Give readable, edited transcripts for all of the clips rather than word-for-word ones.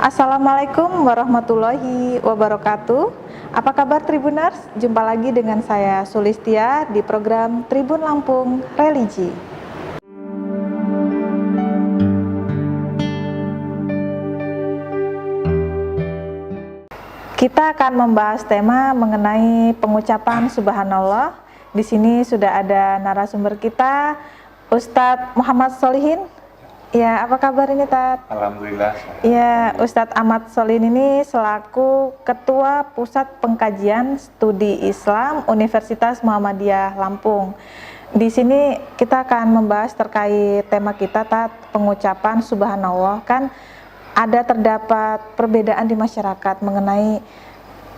Assalamualaikum warahmatullahi wabarakatuh. Apa kabar Tribuners? Jumpa lagi dengan saya Sulistia di program Tribun Lampung Religi. Kita akan membahas tema mengenai pengucapan Subhanallah. Di sini sudah ada narasumber kita, Ustadz Muhammad Solihin. Ya, apa kabar ini, Tat? Alhamdulillah. Ya, Ustadz Ahmad Solihin ini selaku Ketua Pusat Pengkajian Studi Islam Universitas Muhammadiyah Lampung. Di sini kita akan membahas terkait tema kita, Tat, pengucapan Subhanallah. Kan terdapat perbedaan di masyarakat mengenai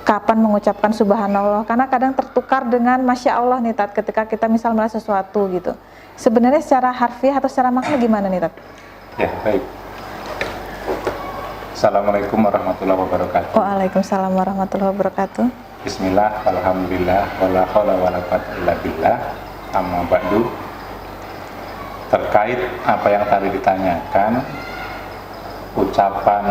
kapan mengucapkan Subhanallah, karena kadang tertukar dengan Masya Allah nih, Tat, ketika kita misal melihat sesuatu gitu. Sebenarnya secara harfiah atau secara makna gimana nih, Tat? Ya, baik. Assalamualaikum warahmatullahi wabarakatuh. Waalaikumsalam warahmatullahi wabarakatuh. Bismillah, alhamdulillah, wala haula wala quwwata illa billah. Amma ba'du. Terkait apa yang tadi ditanyakan, ucapan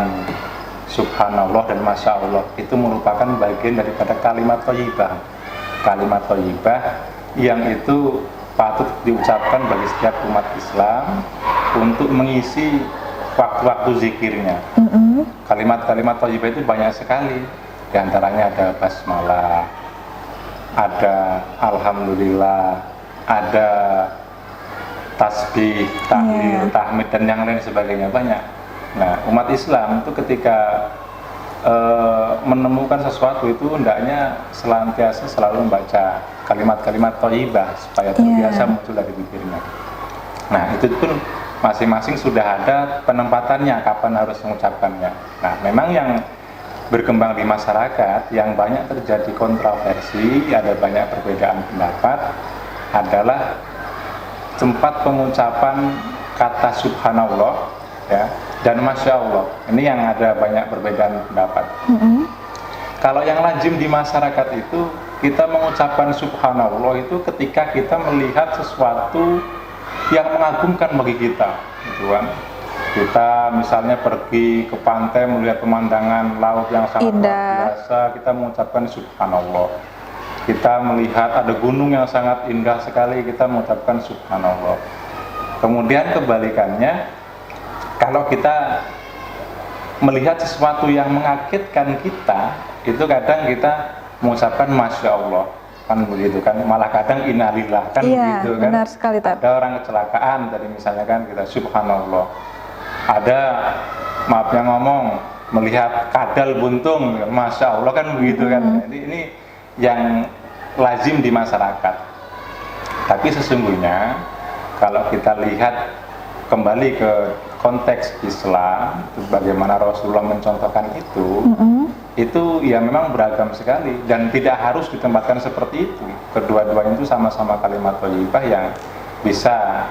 Subhanallah dan Masya Allah itu merupakan bagian daripada kalimat thayyibah. Kalimat thayyibah yang itu patut diucapkan bagi setiap umat Islam untuk mengisi waktu-waktu zikirnya. Kalimat-kalimat thayyibah itu banyak sekali. Di antaranya ada basmalah, ada alhamdulillah, ada tasbih, tahlil, tahmid dan yang lain sebagainya, banyak. Nah, umat Islam itu ketika menemukan sesuatu itu hendaknya senantiasa selalu membaca kalimat-kalimat thayyibah supaya terbiasa muncul dari bibirnya. Nah, itu pun masing-masing sudah ada penempatannya kapan harus mengucapkannya. Nah, memang yang berkembang di masyarakat yang banyak terjadi kontroversi, ada banyak perbedaan pendapat adalah tempat pengucapan kata Subhanallah, ya, dan Masya Allah. Ini yang ada banyak perbedaan pendapat. Kalau yang lazim di masyarakat itu, kita mengucapkan Subhanallah itu ketika kita melihat sesuatu yang mengagumkan bagi kita, gitu kan. Kita misalnya pergi ke pantai melihat pemandangan laut yang sangat luar biasa, kita mengucapkan Subhanallah. Kita melihat ada gunung yang sangat indah sekali, kita mengucapkan Subhanallah. Kemudian kebalikannya, kalau kita melihat sesuatu yang mengagetkan kita, itu kadang kita mengucapkan Masya Allah, kan begitu kan, malah kadang innalillah, kan begitu kan. Benar sekali, Tat. Ada orang kecelakaan tadi misalnya kan, kita Subhanallah. Ada, maaf yang ngomong, melihat kadal buntung, Masya Allah, kan begitu kan. Jadi ini yang lazim di masyarakat. Tapi sesungguhnya kalau kita lihat kembali ke konteks Islam, bagaimana Rasulullah mencontohkan itu ya memang beragam sekali dan tidak harus ditempatkan seperti itu. Kedua-duanya itu sama-sama kalimat thayyibah yang bisa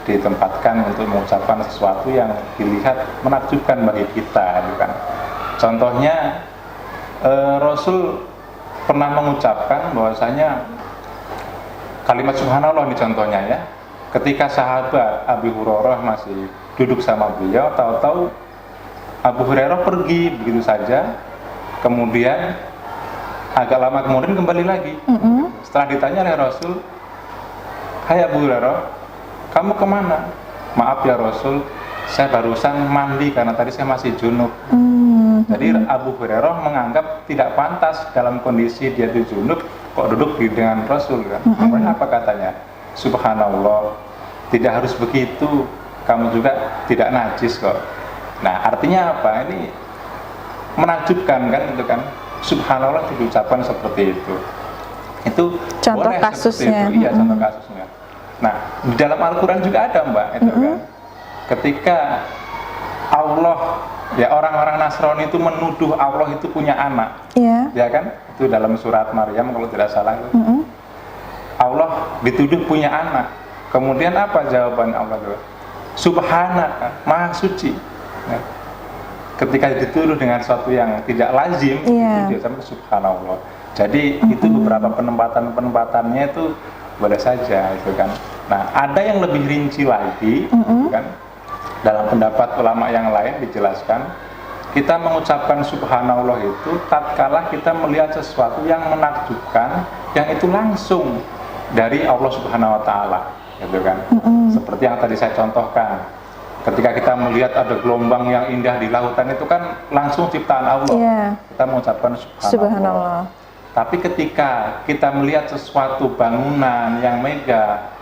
ditempatkan untuk mengucapkan sesuatu yang dilihat menakjubkan bagi kita, kan. Contohnya Rasul pernah mengucapkan bahwasanya kalimat Subhanallah ini contohnya, ya. Ketika sahabat Abu Hurairah masih duduk sama beliau, tahu-tahu Abu Hurairah pergi begitu saja, kemudian agak lama kemudian kembali lagi. Setelah ditanya oleh Rasul, "Hai Abu Hurairah, kamu kemana?" "Maaf ya Rasul, saya barusan mandi karena tadi saya masih junub." Jadi Abu Hurairah menganggap tidak pantas dalam kondisi dia itu junub kok duduk dengan Rasul, kan. Kemudian apa katanya? Subhanallah, tidak harus begitu, kamu juga tidak najis kok. Nah, artinya apa? Ini menakjubkan, kan, itu kan. Subhanallah diucapkan seperti itu. Itu contoh boleh kasusnya. Iya, contoh kasusnya. Nah, di dalam Al-Quran juga ada, Mbak, itu kan. Ketika Allah, ya, orang-orang Nasrani itu menuduh Allah itu punya anak, ya kan? Itu dalam surat Maryam kalau tidak salah. Allah dituduh punya anak. Kemudian apa jawaban Allah? Subhanaka, Maha Suci. Ya. Ketika dituduh dengan sesuatu yang tidak lazim, itu dia sampai Subhanallah. Jadi itu beberapa penempatan-penempatannya itu boleh saja, itu kan. Nah, ada yang lebih rinci lagi, kan. Dalam pendapat ulama yang lain dijelaskan kita mengucapkan subhanallah itu tatkala kita melihat sesuatu yang menakjubkan, yang itu langsung dari Allah Subhanahu wa taala, gitu kan. Seperti yang tadi saya contohkan. Ketika kita melihat ada gelombang yang indah di lautan, itu kan langsung ciptaan Allah. Iya. Kita mengucapkan subhanallah. Subhanallah. Tapi ketika kita melihat sesuatu bangunan yang megah,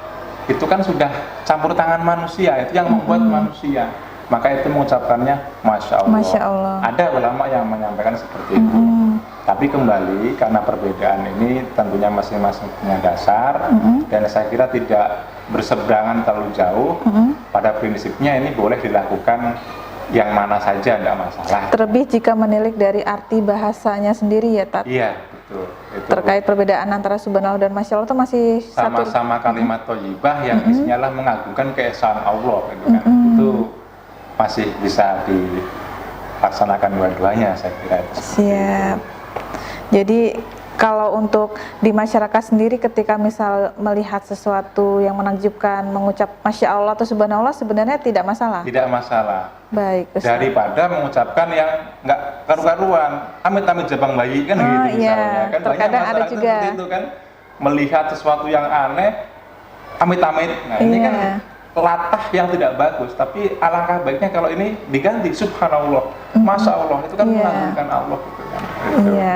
itu kan sudah campur tangan manusia, itu yang membuat manusia. Maka itu mengucapkannya Masya Allah. Masya Allah. Ada ulama yang menyampaikan seperti itu. Tapi kembali, karena perbedaan ini tentunya masing-masing punya dasar, dan saya kira tidak berseberangan terlalu jauh. Pada prinsipnya ini boleh dilakukan yang mana saja, tidak masalah. Terlebih jika menilik dari arti bahasanya sendiri ya, Tat. Iya, betul. Itu Terkait perbedaan antara subhanallah dan masya Allah itu masih sama-sama kalimat thayyibah yang isinya adalah mengagungkan keesaan Allah, gitu kan. Itu masih bisa dilaksanakan dua-duanya, saya kira itu. Siap. Jadi kalau untuk di masyarakat sendiri ketika misal melihat sesuatu yang menakjubkan, mengucap Masya Allah atau Subhanallah sebenarnya tidak masalah? Tidak masalah. Baik, Ustaz. Daripada mengucapkan yang nggak karu-karuan, amit-amit jabang bayi kan gitu iya. misalnya. Kan banyak Terkadang ada masyarakat juga. seperti itu kan, melihat sesuatu yang aneh, amit-amit. Nah ini kan latah yang tidak bagus, tapi alangkah baiknya kalau ini diganti subhanallah, masya Allah, itu kan mengagungkan Allah gitu kan.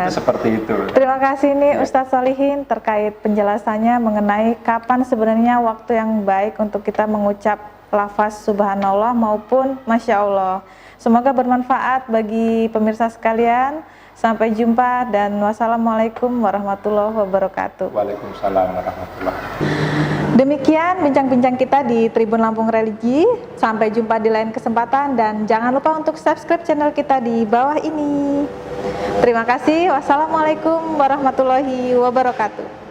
Itu seperti itu. Terima kasih nih Ustadz Solihin terkait penjelasannya mengenai kapan sebenarnya waktu yang baik untuk kita mengucap lafaz subhanallah maupun masya Allah. Semoga bermanfaat bagi pemirsa sekalian. Sampai jumpa dan wassalamualaikum warahmatullahi wabarakatuh. Waalaikumsalam warahmatullahi wabarakatuh. Demikian bincang-bincang kita di Tribun Lampung Religi. Sampai jumpa di lain kesempatan dan jangan lupa untuk subscribe channel kita di bawah ini. Terima kasih. Wassalamualaikum warahmatullahi wabarakatuh.